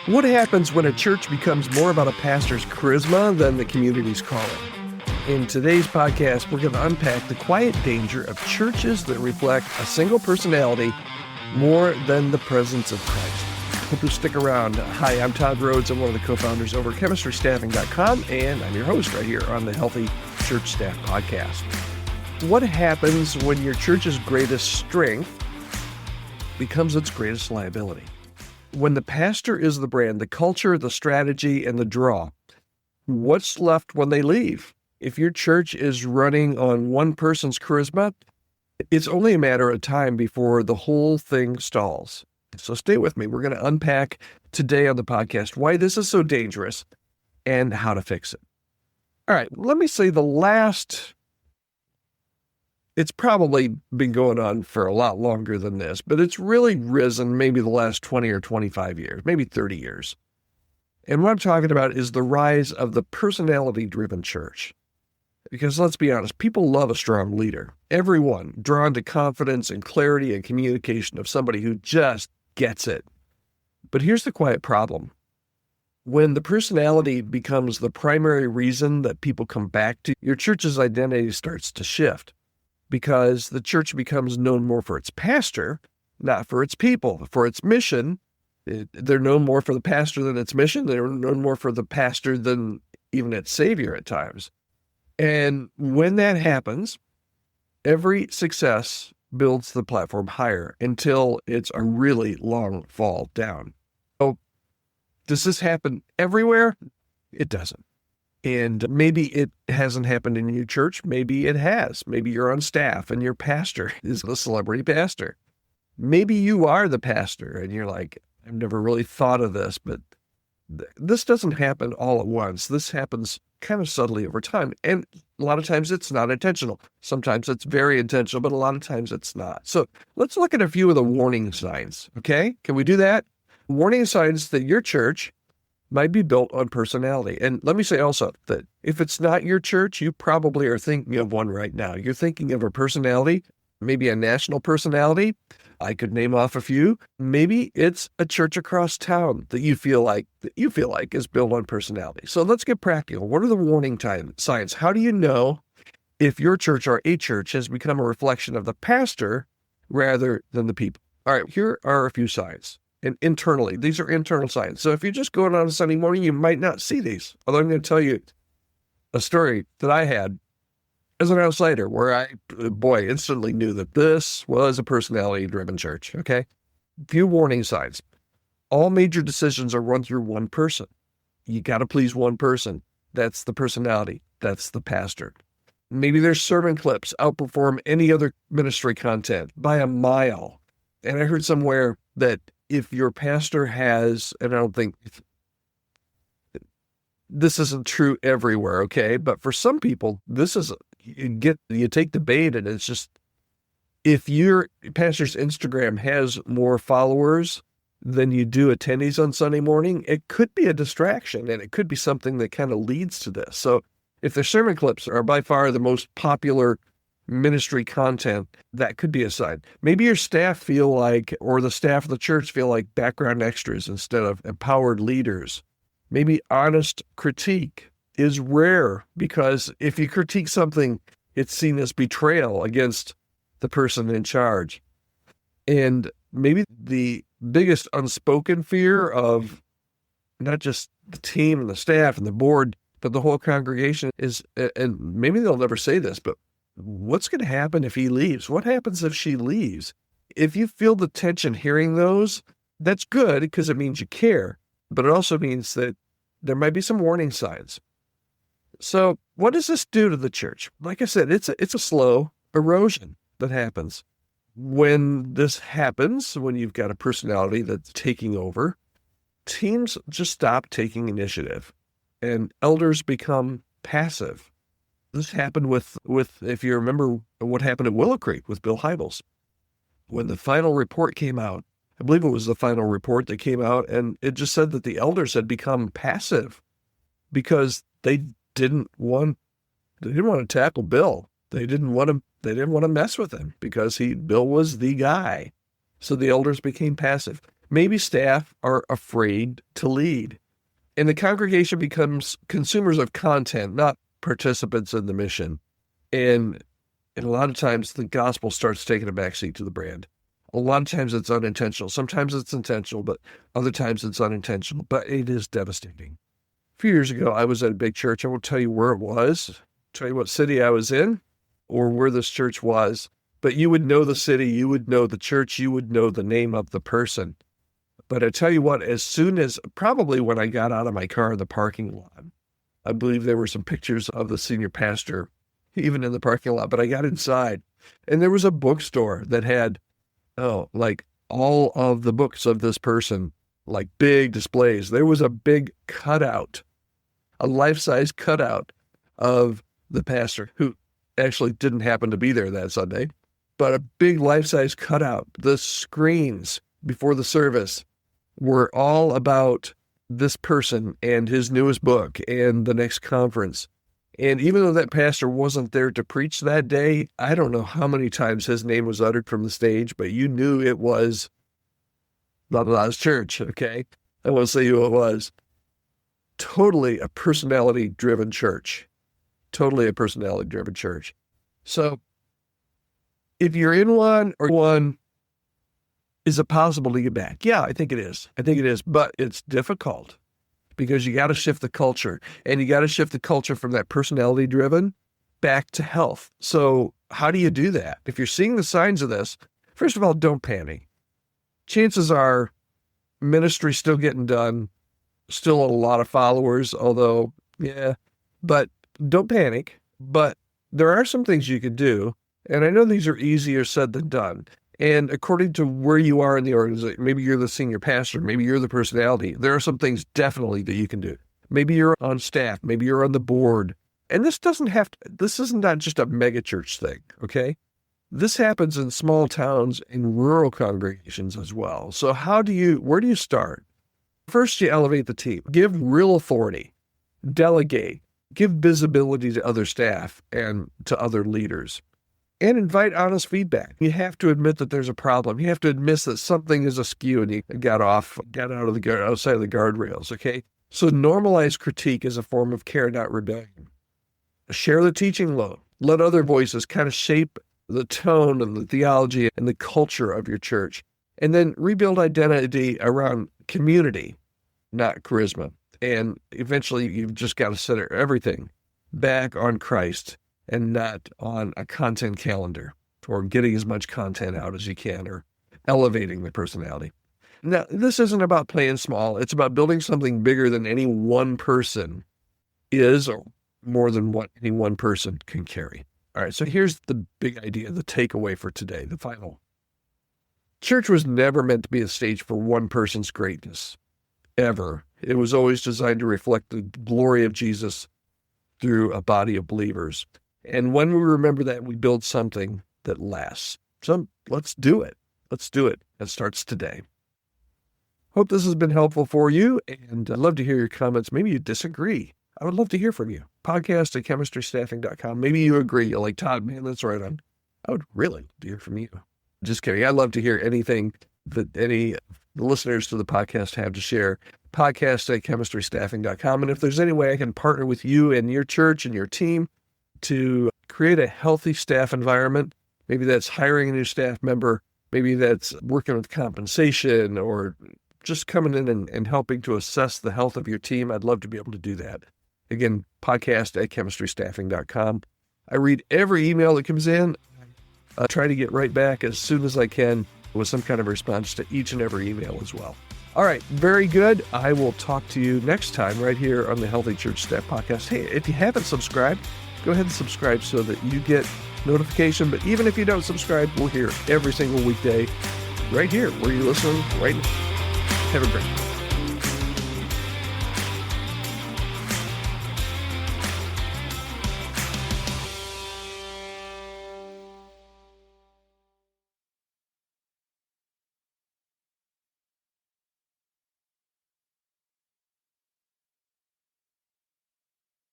What happens when a church becomes more about a pastor's charisma than the community's calling? In today's podcast, we're going to unpack the quiet danger of churches that reflect a single personality more than the presence of Christ. Hope you stick around. Hi, I'm Todd Rhodes. I'm one of the co-founders over at chemistrystaffing.com, and I'm your host right here on the Healthy Church Staff Podcast. What happens when your church's greatest strength becomes its greatest liability? When the pastor is the brand, the culture, the strategy, and the draw, what's left when they leave? If your church is running on one person's charisma, it's only a matter of time before the whole thing stalls. So stay with me. We're going to unpack today on the podcast why this is so dangerous and how to fix it. All right, let me say it's probably been going on for a lot longer than this, but it's really risen maybe the last 20 or 25 years, maybe 30 years. And what I'm talking about is the rise of the personality-driven church. Because let's be honest, people love a strong leader. Everyone drawn to confidence and clarity and communication of somebody who just gets it. But here's the quiet problem. When the personality becomes the primary reason that people come back to, your church's identity starts to shift. Because the church becomes known more for its pastor, not for its people. For its mission, they're known more for the pastor than its mission. They're known more for the pastor than even its savior at times. And when that happens, every success builds the platform higher until it's a really long fall down. So, does this happen everywhere? It doesn't. And maybe it hasn't happened in your church. Maybe it has. Maybe you're on staff and your pastor is the celebrity pastor. Maybe you are the pastor and you're like, I've never really thought of this, but this doesn't happen all at once. This happens kind of subtly over time. And a lot of times it's not intentional. Sometimes it's very intentional, but a lot of times it's not. So let's look at a few of the warning signs. Okay. Can we do that? Warning signs that your church might be built on personality. And let me say also that if it's not your church, you probably are thinking of one right now. You're thinking of a personality, maybe a national personality. I could name off a few. Maybe it's a church across town that you feel like is built on personality. So let's get practical. What are the warning signs? How do you know if your church or a church has become a reflection of the pastor rather than the people? All right, here are a few signs. And internally, these are internal signs. So if you're just going on a Sunday morning, you might not see these. Although I'm going to tell you a story that I had as an outsider where I instantly knew that this was a personality-driven church, okay? Few warning signs. All major decisions are run through one person. You got to please one person. That's the personality. That's the pastor. Maybe their sermon clips outperform any other ministry content by a mile. And I heard somewhere that if your pastor has, and I don't think this isn't true everywhere, okay? But for some people, this is, you take the bait and it's just, if your pastor's Instagram has more followers than you do attendees on Sunday morning, it could be a distraction and it could be something that kind of leads to this. So if their sermon clips are by far the most popular ministry content, that could be a sign. Maybe your staff or the staff of the church feel like background extras instead of empowered leaders. Maybe honest critique is rare because if you critique something, it's seen as betrayal against the person in charge. And maybe the biggest unspoken fear of not just the team and the staff and the board, but the whole congregation is, and maybe they'll never say this, but what's going to happen if he leaves? What happens if she leaves? If you feel the tension hearing those, that's good because it means you care, but it also means that there might be some warning signs. So what does this do to the church? Like I said, it's a slow erosion that happens. When this happens, when you've got a personality that's taking over, teams just stop taking initiative and elders become passive. This happened with, if you remember what happened at Willow Creek with Bill Hybels. When the final report came out, I believe it was the final report that came out, and it just said that the elders had become passive because they didn't want to tackle Bill. They didn't want to mess with him because Bill was the guy. So the elders became passive. Maybe staff are afraid to lead, and the congregation becomes consumers of content, not participants in the mission. And a lot of times the gospel starts taking a backseat to the brand. A lot of times it's unintentional. Sometimes it's intentional, but other times it's unintentional. But it is devastating. A few years ago, I was at a big church. I won't tell you where it was, tell you what city I was in or where this church was. But you would know the city, you would know the church, you would know the name of the person. But I tell you what, as soon as, probably when I got out of my car in the parking lot, I believe there were some pictures of the senior pastor, even in the parking lot, but I got inside and there was a bookstore that had, like all of the books of this person, like big displays. There was a big cutout, a life-size cutout of the pastor, who actually didn't happen to be there that Sunday, but a big life-size cutout. The screens before the service were all about this person and his newest book and the next conference. And even though that pastor wasn't there to preach that day, I don't know how many times his name was uttered from the stage, but you knew it was Normalize Church, okay? I won't say who it was. Totally a personality-driven church. Totally a personality-driven church. So if you're in one, is it possible to get back? Yeah, I think it is. But it's difficult because you got to shift the culture, and you got to shift the culture from that personality-driven back to health. So how do you do that? If you're seeing the signs of this, first of all, don't panic. Chances are ministry's still getting done, still a lot of followers, although, but don't panic. But there are some things you could do, and I know these are easier said than done. And according to where you are in the organization, maybe you're the senior pastor, maybe you're the personality, there are some things definitely that you can do. Maybe you're on staff, maybe you're on the board. And this isn't not just a megachurch thing, okay? This happens in small towns and rural congregations as well. So where do you start? First, you elevate the team. Give real authority. Delegate. Give visibility to other staff and to other leaders. And invite honest feedback. You have to admit that there's a problem. You have to admit that something is askew and you got outside of the guardrails, okay? So normalize critique as a form of care, not rebellion. Share the teaching load. Let other voices kind of shape the tone and the theology and the culture of your church. And then rebuild identity around community, not charisma. And eventually you've just got to center everything back on Christ and not on a content calendar or getting as much content out as you can or elevating the personality. Now, this isn't about playing small. It's about building something bigger than any one person is, or more than what any one person can carry. All right, so here's the big idea, the takeaway for today, the final. Church was never meant to be a stage for one person's greatness, ever. It was always designed to reflect the glory of Jesus through a body of believers. And when we remember that, we build something that lasts. So let's do it. Let's do it. It starts today. Hope this has been helpful for you, and I'd love to hear your comments. Maybe you disagree. I would love to hear from you. Podcast@chemistrystaffing.com. Maybe you agree. You're like, Todd, man, that's right on. I would really love to hear from you. Just kidding. I'd love to hear anything that any listeners to the podcast have to share. Podcast@chemistrystaffing.com. And if there's any way I can partner with you and your church and your team to create a healthy staff environment, maybe that's hiring a new staff member, maybe that's working with compensation, or just coming in and helping to assess the health of your team, I'd love to be able to do that. Again, podcast@chemistrystaffing.com. I read every email that comes in. I try to get right back as soon as I can with some kind of response to each and every email as well. All right, very good. I will talk to you next time right here on the Healthy Church Staff Podcast. Hey, if you haven't subscribed, go ahead and subscribe so that you get notification. But even if you don't subscribe, we're here every single weekday right here where you're listening right now. Have a great day.